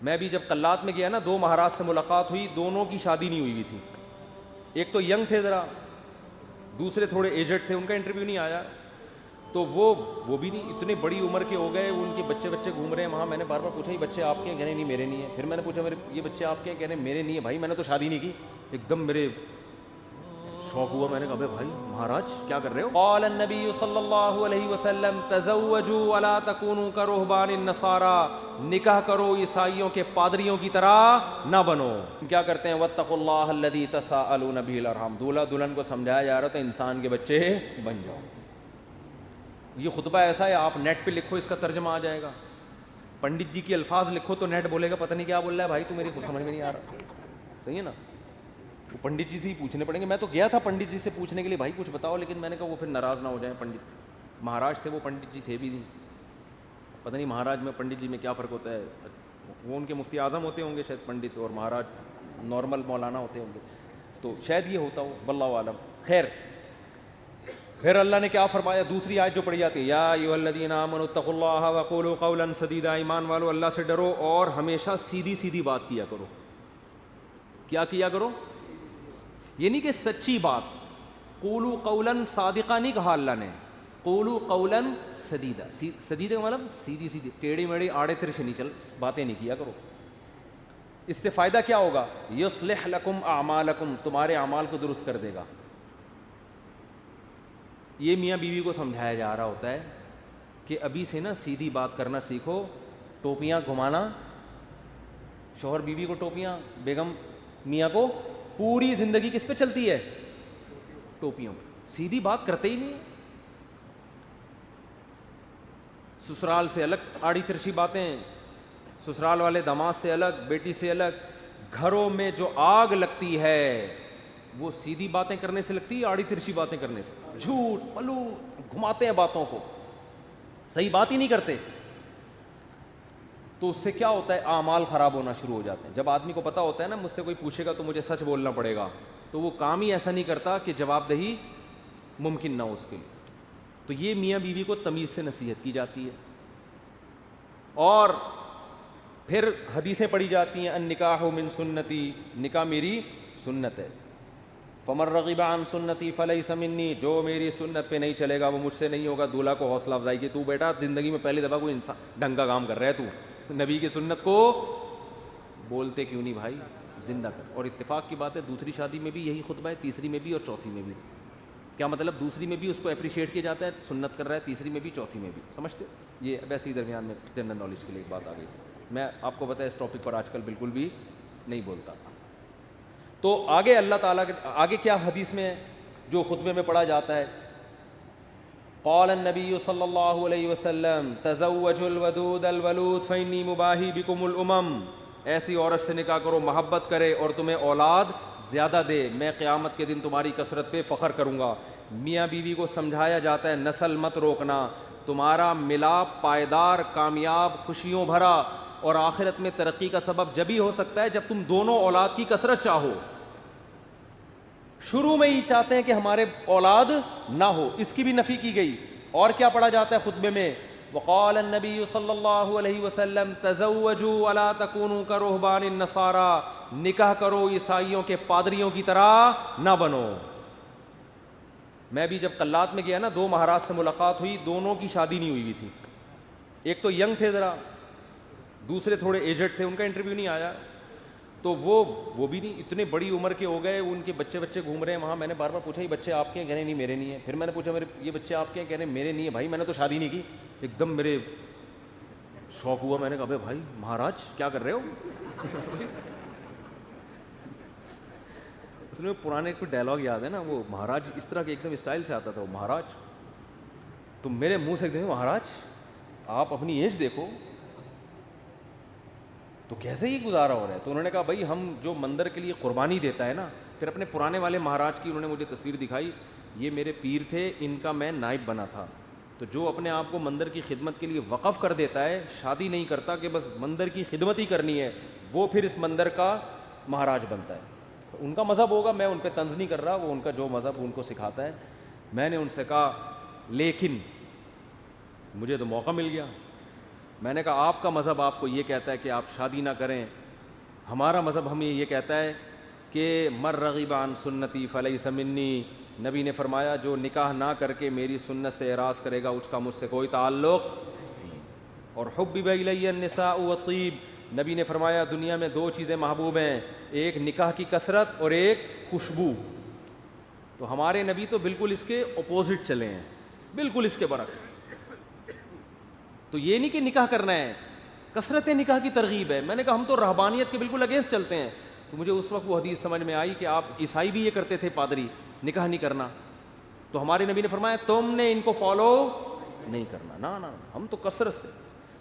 میں بھی جب قلات میں گیا نا، 2 مہاراج سے ملاقات ہوئی، دونوں کی شادی نہیں ہوئی تھی. ایک تو ینگ تھے ذرا، دوسرے تھوڑے ایجڈ تھے، ان کا انٹرویو نہیں آیا. تو وہ بھی نہیں، اتنے بڑی عمر کے ہو گئے، ان کے بچے گھوم رہے ہیں وہاں. میں نے بار بار پوچھا یہ بچے آپ کے ہیں؟ کہنے نہیں میرے نہیں ہیں. پھر میں نے پوچھا یہ بچے آپ کے ہیں؟ کہنے میرے نہیں ہیں. بھائی میں نے تو شادی نہیں کی. ایک دم میرے شوق ہوا. میں نے کہا بھائی مہاراج کیا کر رہے ہو؟ قال النبی صلی اللہ علیہ وسلم تزوجوا ولا تکونوا کرہبان النصارى، نکاح کرو عیسائیوں کے پادریوں کی طرح نہ بنو. کیا کرتے ہیں؟ واتقوا اللہ الذی تساءلون به الارحام. دولہا دلہن کو سمجھایا جا رہا تھا انسان کے بچے بن جاؤ. یہ خطبہ ایسا ہے، آپ نیٹ پہ لکھو اس کا ترجمہ آ جائے گا. پنڈت جی کی الفاظ لکھو تو نیٹ بولے گا پتہ نہیں کیا بول رہا ہے بھائی، تو میری کچھ سمجھ میں نہیں آ رہا. صحیح ہے نا؟ وہ پنڈت جی سے ہی پوچھنے پڑیں گے. میں تو گیا تھا پنڈت جی سے پوچھنے کے لیے بھائی کچھ بتاؤ، لیکن میں نے کہا وہ پھر ناراض نہ ہو جائیں. پنڈت مہاراج تھے وہ، پنڈت جی تھے بھی نہیں. پتہ نہیں مہاراج میں پنڈت جی میں کیا فرق ہوتا ہے. وہ ان کے مفتی اعظم ہوتے ہوں گے شاید پنڈت، اور مہاراج نارمل مولانا ہوتے ہوں گے، تو شاید یہ ہوتا ہو، واللہ عالم. خیر، پھر اللہ نے کیا فرمایا؟ دوسری آیت جو پڑھی جاتی ہے، یا ایھا الذین آمنوا اتقوا اللہ وقولوا قولا سدیدا. ایمان والو اللہ سے ڈرو اور ہمیشہ سیدھی سیدھی بات کیا کرو. کیا کیا کرو؟ یہ نہیں کہ سچی بات. قولوا قولا صادقا نہیں کہا اللہ نے، قولوا قولا سدیدا. سدیدا کا مطلب سیدھی سیدھی، ٹیڑھی میڑھی آڑے ترچھے نہیں چل باتیں نہیں کیا کرو. اس سے فائدہ کیا ہوگا؟ یصلح لکم اعمالکم، تمہارے اعمال کو درست کر دے گا. یہ میاں بیوی کو سمجھایا جا رہا ہوتا ہے کہ ابھی سے نا سیدھی بات کرنا سیکھو. ٹوپیاں گھمانا، شوہر بیوی کو ٹوپیاں، بیگم میاں کو، پوری زندگی کس پہ چلتی ہے؟ ٹوپیوں پہ. سیدھی بات کرتے ہی نہیں. سسرال سے الگ آڑی ترچھی باتیں، سسرال والے داماد سے الگ، بیٹی سے الگ. گھروں میں جو آگ لگتی ہے وہ سیدھی باتیں کرنے سے لگتی ہے، آڑی ترچھی باتیں کرنے سے. جھوٹ پلو گھماتے ہیں باتوں کو، صحیح بات ہی نہیں کرتے. تو اس سے کیا ہوتا ہے؟ اعمال خراب ہونا شروع ہو جاتے ہیں. جب آدمی کو پتہ ہوتا ہے نا مجھ سے کوئی پوچھے گا تو مجھے سچ بولنا پڑے گا، تو وہ کام ہی ایسا نہیں کرتا کہ جواب دہی ممکن نہ ہو اس کے لیے. تو یہ میاں بیوی کو تمیز سے نصیحت کی جاتی ہے. اور پھر حدیثیں پڑھی جاتی ہیں، النکاح من سنتی، نکاح میری سنت ہے. فمن رغب عن سنتی فلیس منی، جو میری سنت پہ نہیں چلے گا وہ مجھ سے نہیں ہوگا. دولہا کو حوصلہ افزائی کی، تو بیٹا زندگی میں پہلی دفعہ کوئی انسان ڈھنگ کا کام کر رہا ہے، تو نبی کی سنت کو بولتے کیوں نہیں بھائی، زندہ کر. اور اتفاق کی بات ہے دوسری شادی میں بھی یہی خطبہ ہے، تیسری میں بھی اور چوتھی میں بھی. کیا مطلب؟ دوسری میں بھی اس کو اپریشیٹ کیا جاتا ہے، سنت کر رہا ہے، تیسری میں بھی چوتھی میں بھی. سمجھتے؟ یہ ویسے ہی درمیان میں جنرل نالج کے لیے ایک بات آ گئی تھی. میں آپ کو پتہ ہے اس ٹاپک پر آج کل بالکل بھی نہیں بولتا. تو آگے اللہ تعالیٰ کے آگے کیا حدیث میں ہے جو خطبے میں پڑھا جاتا ہے؟ قال النبی صلی اللہ علیہ وسلم تزوجوا الودود الولود فإنی مباہی بکم الامم. ایسی عورت سے نکاح کرو محبت کرے اور تمہیں اولاد زیادہ دے، میں قیامت کے دن تمہاری کثرت پہ فخر کروں گا. میاں بیوی کو سمجھایا جاتا ہے نسل مت روکنا، تمہارا ملاپ پائیدار، کامیاب، خوشیوں بھرا اور آخرت میں ترقی کا سبب جبھی ہو سکتا ہے جب تم دونوں اولاد کی کثرت چاہو. شروع میں ہی چاہتے ہیں کہ ہمارے اولاد نہ ہو، اس کی بھی نفی کی گئی. اور کیا پڑھا جاتا ہے خطبے میں؟ وقال النبی صلی اللہ علیہ وسلم تزوجوا ولا تکونوا کرہبان النصارى، نکاح کرو عیسائیوں کے پادریوں کی طرح نہ بنو. میں بھی جب قلات میں گیا نا، 2 مہاراج سے ملاقات ہوئی، دونوں کی شادی نہیں ہوئی تھی. ایک تو ینگ تھے ذرا، دوسرے تھوڑے ایجڈ تھے، ان کا انٹرویو نہیں آیا. تو وہ بھی نہیں، اتنے بڑی عمر کے ہو گئے، ان کے بچے گھوم رہے ہیں وہاں. میں نے بار بار پوچھا یہ بچے آپ کے ہیں؟ کہنے نہیں میرے نہیں ہیں. پھر میں نے پوچھا یہ بچے آپ کے ہیں؟ کہنے میرے نہیں ہیں. بھائی میں نے تو شادی نہیں کی. ایک دم میرے شوق ہوا. میں نے کہا بھائی مہاراج کیا کر رہے ہو؟ اس میں پرانے کوئی ڈائلاگ یاد ہے نا، وہ مہاراج اس طرح کے ایک دم اسٹائل سے آتا تھا، وہ مہاراج. تو میرے منہ سے ایک دم مہاراج آپ اپنی ایج دیکھو تو کیسے ہی گزارا ہو رہا ہے. تو انہوں نے کہا بھائی ہم جو مندر کے لیے قربانی دیتا ہے نا. پھر اپنے پرانے والے مہاراج کی انہوں نے مجھے تصویر دکھائی، یہ میرے پیر تھے، ان کا میں نائب بنا تھا. تو جو اپنے آپ کو مندر کی خدمت کے لیے وقف کر دیتا ہے، شادی نہیں کرتا کہ بس مندر کی خدمت ہی کرنی ہے، وہ پھر اس مندر کا مہاراج بنتا ہے. ان کا مذہب ہوگا، میں ان پہ طنز نہیں کر رہا، وہ ان کا جو مذہب ان کو سکھاتا ہے. میں نے ان سے کہا لیکن مجھے تو موقع مل گیا. میں نے کہا آپ کا مذہب آپ کو یہ کہتا ہے کہ آپ شادی نہ کریں, ہمارا مذہب ہمیں یہ کہتا ہے کہ مر رغب عن سنتی فلیس منی. نبی نے فرمایا جو نکاح نہ کر کے میری سنت سے اعراض کرے گا اس کا مجھ سے کوئی تعلق نہیں. اور حبب الی النساء والطیب, نبی نے فرمایا دنیا میں دو چیزیں محبوب ہیں, ایک نکاح کی کثرت اور ایک خوشبو. تو ہمارے نبی تو بالکل اس کے اپوزٹ چلے ہیں, بالکل اس کے برعکس. تو یہ نہیں کہ نکاح کرنا ہے, کثرت نکاح کی ترغیب ہے. میں نے کہا ہم تو رہبانیت کے بالکل اگینسٹ چلتے ہیں. تو مجھے اس وقت وہ حدیث سمجھ میں آئی کہ آپ عیسائی بھی یہ کرتے تھے, پادری نکاح نہیں کرنا. تو ہمارے نبی نے فرمایا تم نے ان کو فالو نہیں کرنا, نا نا ہم تو کثرت سے.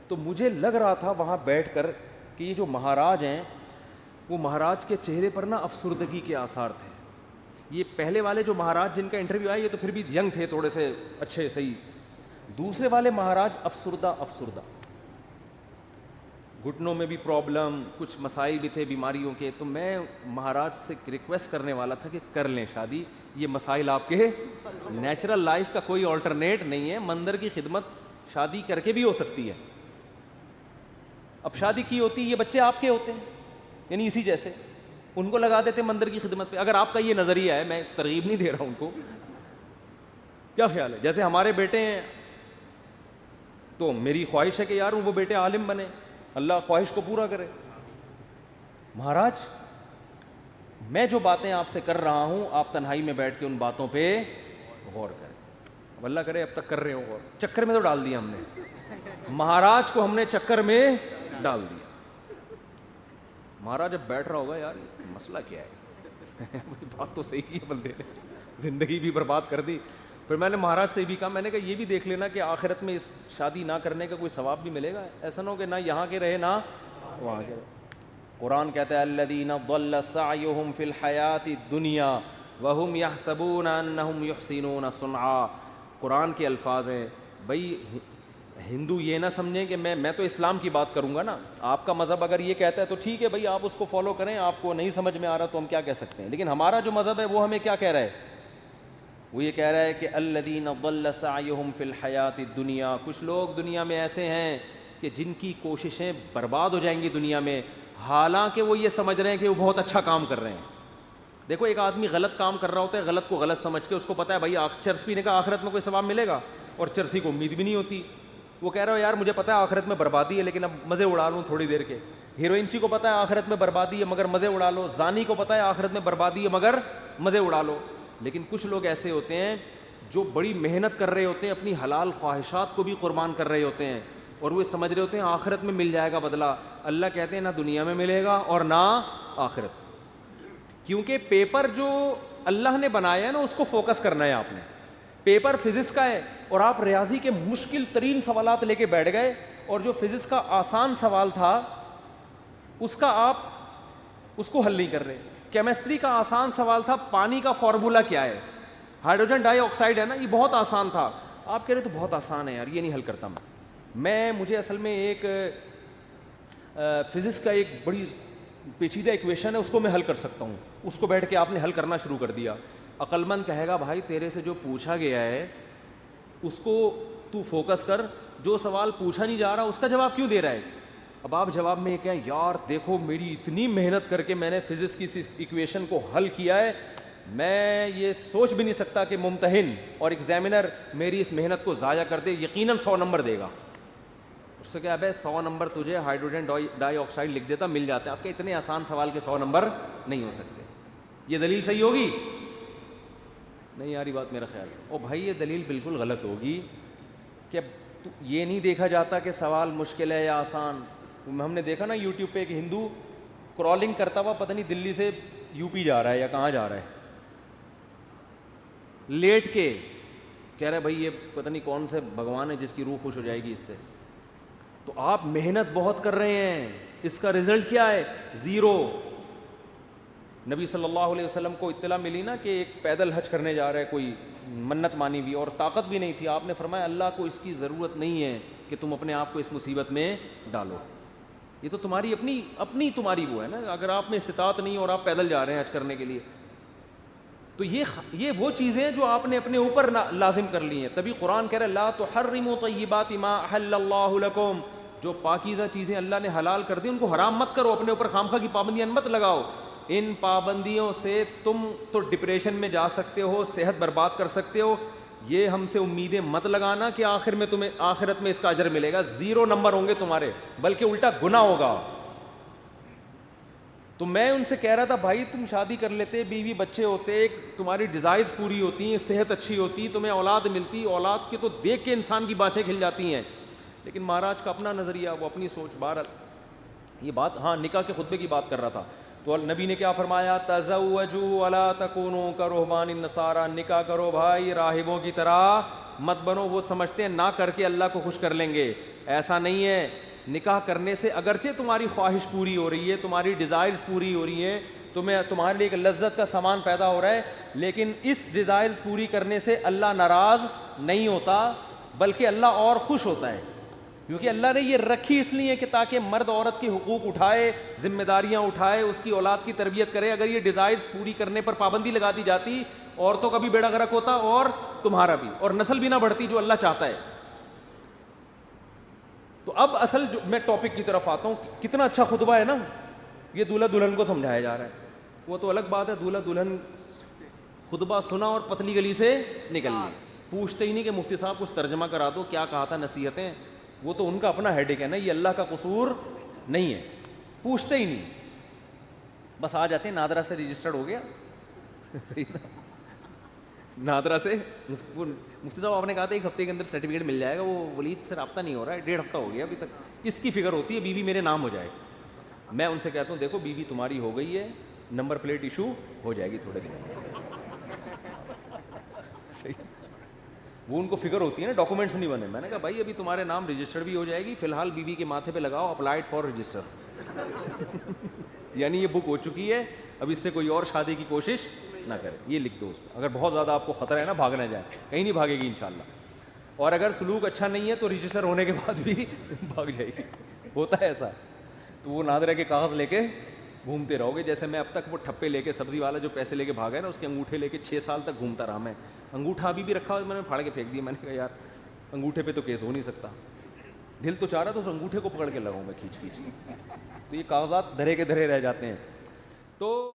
تو مجھے لگ رہا تھا وہاں بیٹھ کر کہ یہ جو مہاراج ہیں وہ مہاراج کے چہرے پر نا افسردگی کے آثار تھے. یہ پہلے والے جو مہاراج جن کا انٹرویو آیا یہ تو پھر بھی ینگ تھے, تھوڑے سے اچھے صحیح. دوسرے والے مہاراج افسردہ, گھٹنوں میں بھی پرابلم, کچھ مسائل بھی تھے بیماریوں کے. تو میں مہاراج سے ریکویسٹ کرنے والا تھا کہ کر لیں شادی, یہ مسائل آپ کے نیچرل لائف کا کوئی آلٹرنیٹ نہیں ہے. مندر کی خدمت شادی کر کے بھی ہو سکتی ہے. اب شادی کی ہوتی یہ بچے آپ کے ہوتے ہیں, یعنی اسی جیسے ان کو لگا دیتے مندر کی خدمت پہ. اگر آپ کا یہ نظریہ ہے, میں ترغیب نہیں دے رہا ہوں ان کو, کیا خیال ہے؟ جیسے ہمارے بیٹے ہیں تو میری خواہش ہے کہ یار وہ بیٹے عالم بنے, اللہ خواہش کو پورا کرے. مہاراج میں جو باتیں آپ سے کر رہا ہوں آپ تنہائی میں بیٹھ کے ان باتوں پہ غور کریں. اب اللہ کرے اب تک کر رہے ہو غور. چکر میں تو ڈال دیا ہم نے, مہاراج کو ہم نے چکر میں ڈال دیا. مہاراج اب بیٹھ رہا ہوگا یار مسئلہ کیا ہے, بات تو صحیح کی ہے بندے نے, زندگی بھی برباد کر دی. پھر میں نے مہاراج سے بھی کہا, میں نے کہا یہ بھی دیکھ لینا کہ آخرت میں اس شادی نہ کرنے کا کوئی ثواب بھی ملے گا. ایسا نہ ہو کہ نہ یہاں کے رہے نہ وہاں کے رہے. قرآن کہتا ہے الذین ضل سعیہم فی الحیاۃ الدنیا وہم یحسبون انہم یحسنون صنعا. قرآن کے الفاظ ہیں. بھائی ہندو یہ نہ سمجھیں کہ میں تو اسلام کی بات کروں گا نا, آپ کا مذہب اگر یہ کہتا ہے تو ٹھیک ہے بھائی آپ اس کو فالو کریں, آپ کو نہیں سمجھ میں آ رہا تو ہم کیا کہہ سکتے ہیں. لیکن ہمارا جو مذہب ہے وہ ہمیں کیا کہہ رہا ہے, وہ یہ کہہ رہا ہے کہ الذین ضل سعیہم فی الحیاۃ الدنیا. کچھ لوگ دنیا میں ایسے ہیں کہ جن کی کوششیں برباد ہو جائیں گی دنیا میں, حالانکہ وہ یہ سمجھ رہے ہیں کہ وہ بہت اچھا کام کر رہے ہیں. دیکھو ایک آدمی غلط کام کر رہا ہوتا ہے, غلط کو غلط سمجھ کے, اس کو پتہ ہے بھائی چرس پینے کا آخرت میں کوئی ثواب ملے گا, اور چرسی کو امید بھی نہیں ہوتی. وہ کہہ رہا ہو یار مجھے پتہ ہے آخرت میں بربادی ہے لیکن اب مزے اڑا لوں تھوڑی دیر کے. ہیروئنچی کو پتہ ہے آخرت میں بربادی ہے مگر مزے اڑا لو. زانی کو پتہ ہے آخرت میں بربادی ہے مگر مزے اڑا لو. لیکن کچھ لوگ ایسے ہوتے ہیں جو بڑی محنت کر رہے ہوتے ہیں, اپنی حلال خواہشات کو بھی قربان کر رہے ہوتے ہیں, اور وہ سمجھ رہے ہوتے ہیں آخرت میں مل جائے گا بدلہ. اللہ کہتے ہیں نہ دنیا میں ملے گا اور نہ آخرت. کیونکہ پیپر جو اللہ نے بنایا ہے نا اس کو فوکس کرنا ہے آپ نے. پیپر فزکس کا ہے اور آپ ریاضی کے مشکل ترین سوالات لے کے بیٹھ گئے, اور جو فزکس کا آسان سوال تھا اس کا آپ اس کو حل نہیں کر رہے. کیمسٹری کا آسان سوال تھا پانی کا فارمولا کیا ہے, ہائیڈروجن ڈائی آکسائڈ ہے نا, یہ بہت آسان تھا. آپ کہہ رہے تو بہت آسان ہے یار, یہ نہیں حل کرتا مجھے اصل میں ایک فزکس کا ایک بڑی پیچیدہ ایکویشن ہے اس کو میں حل کر سکتا ہوں. اس کو بیٹھ کے آپ نے حل کرنا شروع کر دیا. عقل مند کہے گا بھائی تیرے سے جو پوچھا گیا ہے اس کو تو فوکس کر, جو سوال پوچھا نہیں جا رہا اس کا جواب کیوں دے رہا ہے. اب آپ جواب میں یہ کہیں یار دیکھو میری اتنی محنت کر کے میں نے فزکس کی اس ایکویشن کو حل کیا ہے, میں یہ سوچ بھی نہیں سکتا کہ ممتحن اور ایگزامینر میری اس محنت کو ضائع کر دے, یقیناً 100 نمبر دے گا. اس سے کیا ہے 100 نمبر تجھے ہائیڈروجن ڈائی آکسائڈ لکھ دیتا مل جاتے. آپ کے اتنے آسان سوال کے 100 نمبر نہیں ہو سکتے. یہ دلیل صحیح ہوگی نہیں یاری بات میرا خیال ہے. او بھائی یہ دلیل بالکل غلط ہوگی کہ یہ نہیں دیکھا جاتا کہ سوال مشکل ہے یا آسان. ہم نے دیکھا نا یوٹیوب پہ ایک ہندو کرالنگ کرتا ہوا پتہ نہیں دلی سے یو پی جا رہا ہے یا کہاں جا رہا ہے, لیٹ کے کہہ رہا ہے بھائی یہ پتہ نہیں کون سے بھگوان ہے جس کی روح خوش ہو جائے گی اس سے. تو آپ محنت بہت کر رہے ہیں, اس کا رزلٹ کیا ہے؟ 0. نبی صلی اللہ علیہ وسلم کو اطلاع ملی نا کہ ایک پیدل حج کرنے جا رہا ہے کوئی, منت مانی بھی اور طاقت بھی نہیں تھی. آپ نے فرمایا اللہ کو اس کی ضرورت نہیں ہے کہ تم اپنے آپ کو اس مصیبت میں ڈالو, یہ تو تمہاری اپنی تمہاری وہ ہے نا. اگر آپ میں استطاعت نہیں اور آپ پیدل جا رہے ہیں حج کرنے کے لیے تو یہ وہ چیزیں جو آپ نے اپنے اوپر لازم کر لی ہیں. تبھی قرآن کہہ رہا ہے لا تحرموا طیبات ما احل اللہ لکم, جو پاکیزہ چیزیں اللہ نے حلال کر دی ان کو حرام مت کرو, اپنے اوپر خامخواہ کی پابندیاں مت لگاؤ. ان پابندیوں سے تم تو ڈپریشن میں جا سکتے ہو, صحت برباد کر سکتے ہو. یہ ہم سے امیدیں مت لگانا کہ آخر میں تمہیں آخرت میں اس کا اجر ملے گا. 0 نمبر ہوں گے تمہارے, بلکہ الٹا گناہ ہوگا. تو میں ان سے کہہ رہا تھا بھائی تم شادی کر لیتے, بیوی بچے ہوتے, تمہاری ڈیزائرز پوری ہوتی ہیں, صحت اچھی ہوتی, تمہیں اولاد ملتی, اولاد کے تو دیکھ کے انسان کی بانچیں کھل جاتی ہیں. لیکن مہاراج کا اپنا نظریہ, وہ اپنی سوچ. بہر یہ بات, ہاں نکاح کے خطبے کی بات کر رہا تھا. تو نبی نے کیا فرمایا, تزوجوا ولا تکونوا کرہبان النصارى, نکاح کرو بھائی راہبوں کی طرح مت بنو. وہ سمجھتے ہیں نہ کر کے اللہ کو خوش کر لیں گے, ایسا نہیں ہے. نکاح کرنے سے اگرچہ تمہاری خواہش پوری ہو رہی ہے, تمہاری ڈیزائرز پوری ہو رہی ہیں, تمہارے لیے ایک لذت کا سامان پیدا ہو رہا ہے, لیکن اس ڈیزائرز پوری کرنے سے اللہ ناراض نہیں ہوتا, بلکہ اللہ اور خوش ہوتا ہے. کیونکہ اللہ نے یہ رکھی اس لیے کہ تاکہ مرد عورت کے حقوق اٹھائے, ذمہ داریاں اٹھائے, اس کی اولاد کی تربیت کرے. اگر یہ ڈیزائرز پوری کرنے پر پابندی لگا دی جاتی, عورتوں کا بھی بیڑا غرق ہوتا اور تمہارا بھی, اور نسل بھی نہ بڑھتی جو اللہ چاہتا ہے. تو اب اصل جو میں ٹاپک کی طرف آتا ہوں, کتنا اچھا خطبہ ہے نا, یہ دولہا دلہن کو سمجھایا جا رہا ہے. وہ تو الگ بات ہے, دولہا دلہن خطبہ سنا اور پتلی گلی سے نکل لی, پوچھتے ہی نہیں کہ مفتی صاحب کچھ ترجمہ کرا دو, کیا کہا تھا نصیحتیں. وہ تو ان کا اپنا ہیڈک ہے نا, یہ اللہ کا قصور نہیں ہے, پوچھتے ہی نہیں, بس آ جاتے ہیں نادرا سے رجسٹرڈ ہو گیا. نادرا سے مفتی صاحب آپ نے کہا تھا 1 ہفتے کے اندر سرٹیفکیٹ مل جائے گا, وہ ولید سے رابطہ نہیں ہو رہا ہے, 1.5 ہفتہ ہو گیا ابھی تک. اس کی فکر ہوتی ہے بیوی میرے نام ہو جائے. میں ان سے کہتا ہوں دیکھو بیوی تمہاری ہو گئی ہے, نمبر پلیٹ ایشو ہو جائے گی تھوڑے دن. وہ ان کو فکر ہوتی ہے نا, ڈاکومنٹس نہیں بنے. میں نے کہا بھائی ابھی تمہارے نام رجسٹرڈ بھی ہو جائے گی, فی الحال بیوی کے ماتھے پہ لگاؤ اپلائڈ فار رجسٹر. یعنی یہ بک ہو چکی ہے, اب اس سے کوئی اور شادی کی کوشش نہ کرے, یہ لکھ دو اس پہ. اگر بہت زیادہ آپ کو خطرہ ہے نا, بھاگ نہ جائے, کہیں نہیں بھاگے گی انشاءاللہ. اور اگر سلوک اچھا نہیں ہے تو رجسٹر ہونے کے بعد بھی بھاگ جائے گی, ہوتا ہے ایسا. تو وہ نادرہ کے کاغذ لے کے گھومتے رہو گے. جیسے میں اب تک وہ ٹھپے لے کے, سبزی والا جو پیسے لے کے بھاگا ہے نا, اس کے انگوٹھے لے کے 6 سال تک گھومتا رہا میں. انگوٹھا ابھی بھی رکھا ہوا, میں نے پھاڑ کے پھینک دیا. میں نے کہا یار انگوٹھے پہ تو کیس ہو نہیں سکتا, دل تو چاہ رہا تھا اس انگوٹھے کو پکڑ کے لگاؤں میں کھینچ کھینچ کے. تو یہ کاغذات دھرے کے دھرے رہ جاتے ہیں. تو